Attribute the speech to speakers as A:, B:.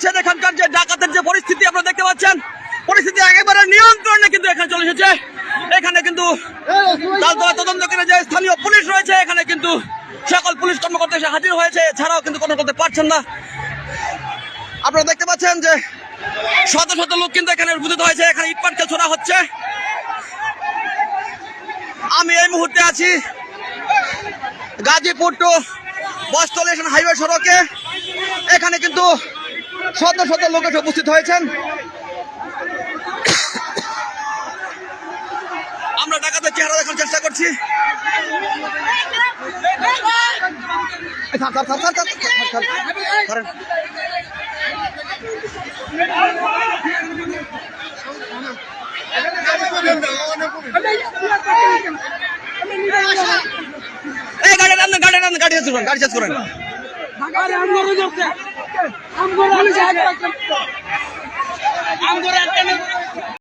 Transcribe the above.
A: পাচ্ছেন এখানকার যে ডাকাতের যে পরিস্থিতি আপনারা দেখতে পাচ্ছেন, পরিস্থিতি একেবারে নিয়ন্ত্রণে কিন্তু এখানে চলে এসেছে। এখানে কিন্তু তালতলা তদন্ত করে যে স্থানীয় পুলিশ রয়েছে, এখানে কিন্তু সকল পুলিশ কর্মকর্তা এসে হাজির হয়েছে, এছাড়াও কিন্তু কোনো করতে পারছেন না। আপনারা দেখতে পাচ্ছেন যে শত শত লোক কিন্তু এখানে উপস্থিত হয়েছে, এখানে ইটপাটকেল ছোড়া হচ্ছে। আমি এই মুহূর্তে আছি গাজীপুর টু বস্তল হাইওয়ে সড়কে। এখানে কিন্তু শত শত লোক এসে উপস্থিত হয়েছেন। আমরা ডাকাতের চেহারা দেখার চেষ্টা করছি। গাড়ি শেষ করেন।